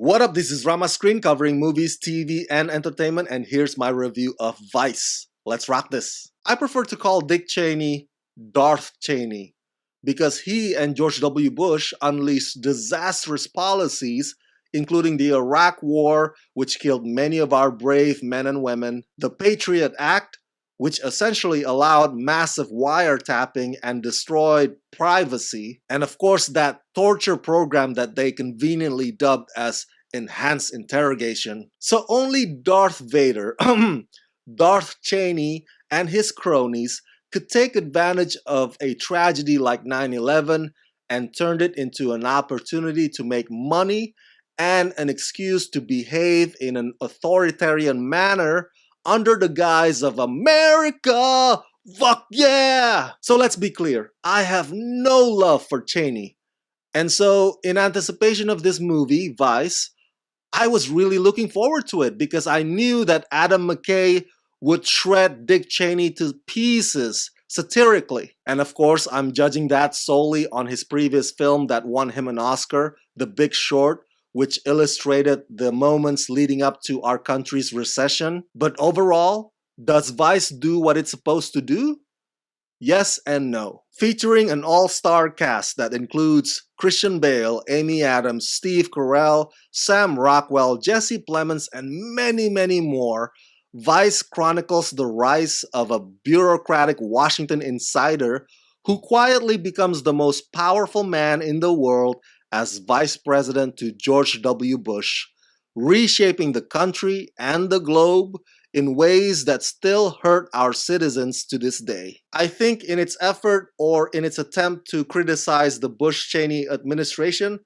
What up? This is Rama Screen covering movies, TV, and entertainment, and here's my review of Vice. Let's rock this. I prefer to call Dick Cheney Darth Cheney because he and George W. Bush unleashed disastrous policies, including the Iraq War, which killed many of our brave men and women, the Patriot Act, which essentially allowed massive wiretapping and destroyed privacy, and of course that torture program that they conveniently dubbed as enhanced interrogation. So only Darth Vader, Darth Cheney, and his cronies could take advantage of a tragedy like 9/11 and turned it into an opportunity to make money and an excuse to behave in an authoritarian manner under the guise of America. Fuck yeah! So let's be clear, I have no love for Cheney. And so in anticipation of this movie, Vice, I was really looking forward to it because I knew that Adam McKay would shred Dick Cheney to pieces satirically. And of course, I'm judging that solely on his previous film that won him an Oscar, The Big Short, which illustrated the moments leading up to our country's recession. But overall, does Vice do what it's supposed to do? Yes and no. Featuring an all-star cast that includes Christian Bale, Amy Adams, Steve Carell, Sam Rockwell, Jesse Plemons, and many, many more, Vice chronicles the rise of a bureaucratic Washington insider who quietly becomes the most powerful man in the world as vice president to George W. Bush, reshaping the country and the globe in ways that still hurt our citizens to this day. I think in its effort or in its attempt to criticize the Bush-Cheney administration,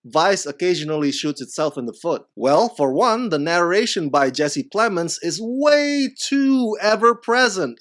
Vice occasionally shoots itself in the foot. Well, for one, the narration by Jesse Plemons is way too ever-present.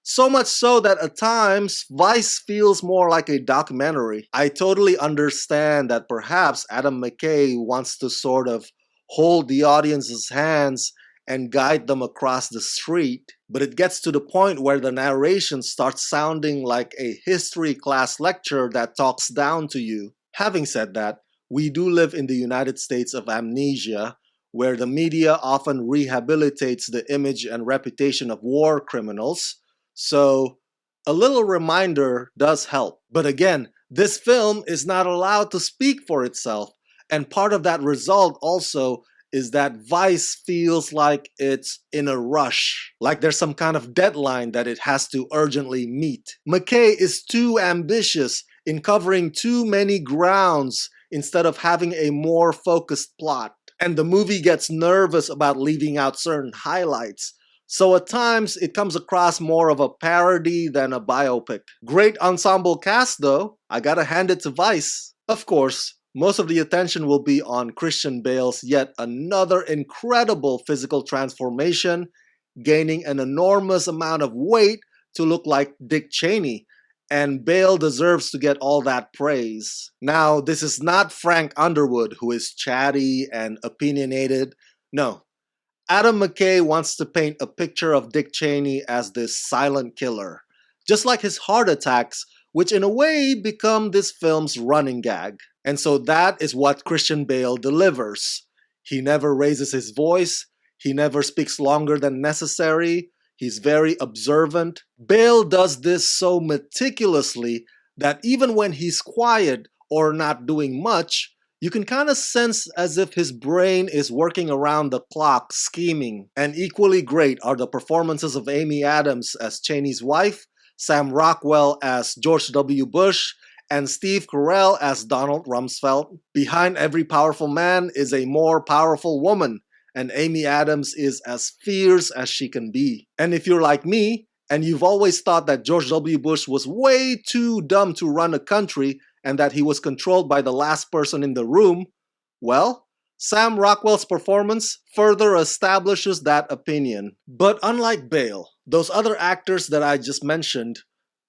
So much so that at times, Vice feels more like a documentary. I totally understand that perhaps Adam McKay wants to sort of hold the audience's hands and guide them across the street, but it gets to the point where the narration starts sounding like a history class lecture that talks down to you. Having said that, we do live in the United States of amnesia, where the media often rehabilitates the image and reputation of war criminals. So a little reminder does help. But again, this film is not allowed to speak for itself. And part of that result also is that Vice feels like it's in a rush, like there's some kind of deadline that it has to urgently meet. McKay is too ambitious in covering too many grounds instead of having a more focused plot. And the movie gets nervous about leaving out certain highlights. So at times, it comes across more of a parody than a biopic. Great ensemble cast though, I gotta hand it to Vice. Of course, most of the attention will be on Christian Bale's yet another incredible physical transformation, gaining an enormous amount of weight to look like Dick Cheney, and Bale deserves to get all that praise. Now, this is not Frank Underwood, who is chatty and opinionated. No. Adam McKay wants to paint a picture of Dick Cheney as this silent killer, just like his heart attacks, which in a way become this film's running gag. And so that is what Christian Bale delivers. He never raises his voice, he never speaks longer than necessary, he's very observant. Bale does this so meticulously that even when he's quiet or not doing much, you can kind of sense as if his brain is working around the clock scheming. And equally great are the performances of Amy Adams as Cheney's wife, Sam Rockwell as George W. Bush, and Steve Carell as Donald Rumsfeld. Behind every powerful man is a more powerful woman, and Amy Adams is as fierce as she can be. And if you're like me, and you've always thought that George W. Bush was way too dumb to run a country, and that he was controlled by the last person in the room, well, Sam Rockwell's performance further establishes that opinion. But unlike Bale, those other actors that I just mentioned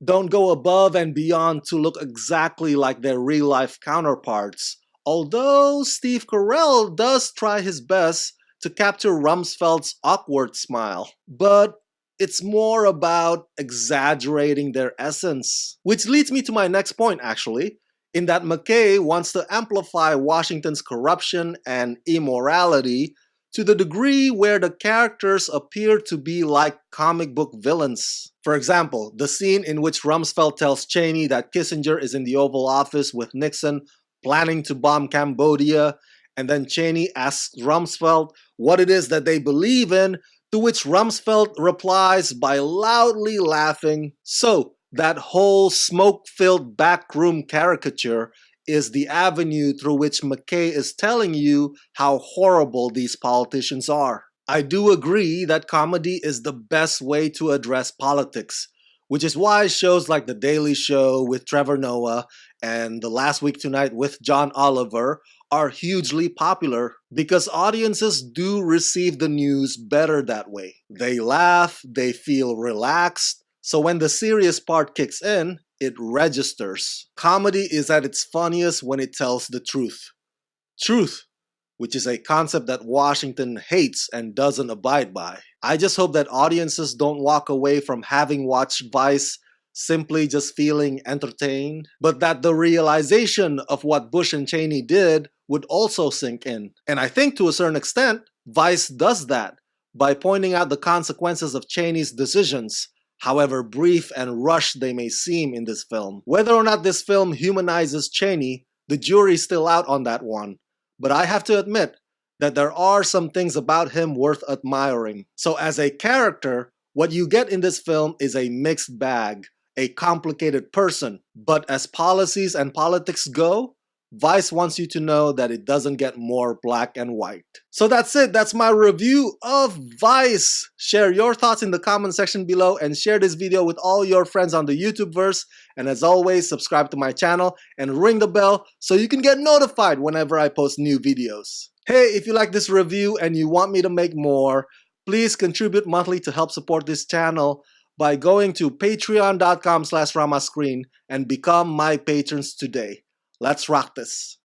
don't go above and beyond to look exactly like their real-life counterparts, although Steve Carell does try his best to capture Rumsfeld's awkward smile. But it's more about exaggerating their essence. Which leads me to my next point, actually. in that McKay wants to amplify Washington's corruption and immorality to the degree where the characters appear to be like comic book villains. For example, the scene in which Rumsfeld tells Cheney that Kissinger is in the Oval Office with Nixon planning to bomb Cambodia, and then Cheney asks Rumsfeld what it is that they believe in, to which Rumsfeld replies by loudly laughing. So, that whole smoke-filled backroom caricature is the avenue through which McKay is telling you how horrible these politicians are. I do agree that comedy is the best way to address politics, which is why shows like The Daily Show with Trevor Noah and The Last Week Tonight with John Oliver are hugely popular, because audiences do receive the news better that way. They laugh, they feel relaxed, so when the serious part kicks in, it registers. Comedy is at its funniest when it tells the truth. Truth, which is a concept that Washington hates and doesn't abide by. I just hope that audiences don't walk away from having watched Vice simply just feeling entertained, but that the realization of what Bush and Cheney did would also sink in. And I think to a certain extent, Vice does that by pointing out the consequences of Cheney's decisions, however brief and rushed they may seem in this film. Whether or not this film humanizes Cheney, the jury's still out on that one. But I have to admit that there are some things about him worth admiring. So as a character, what you get in this film is a mixed bag, a complicated person. But as policies and politics go, Vice wants you to know that it doesn't get more black and white. So that's it. That's my review of Vice. Share your thoughts in the comment section below and share this video with all your friends on the YouTubeverse. And as always, subscribe to my channel and ring the bell so you can get notified whenever I post new videos. Hey, if you like this review and you want me to make more, please contribute monthly to help support this channel by going to patreon.com/ramascreen and become my patrons today. Let's rock this.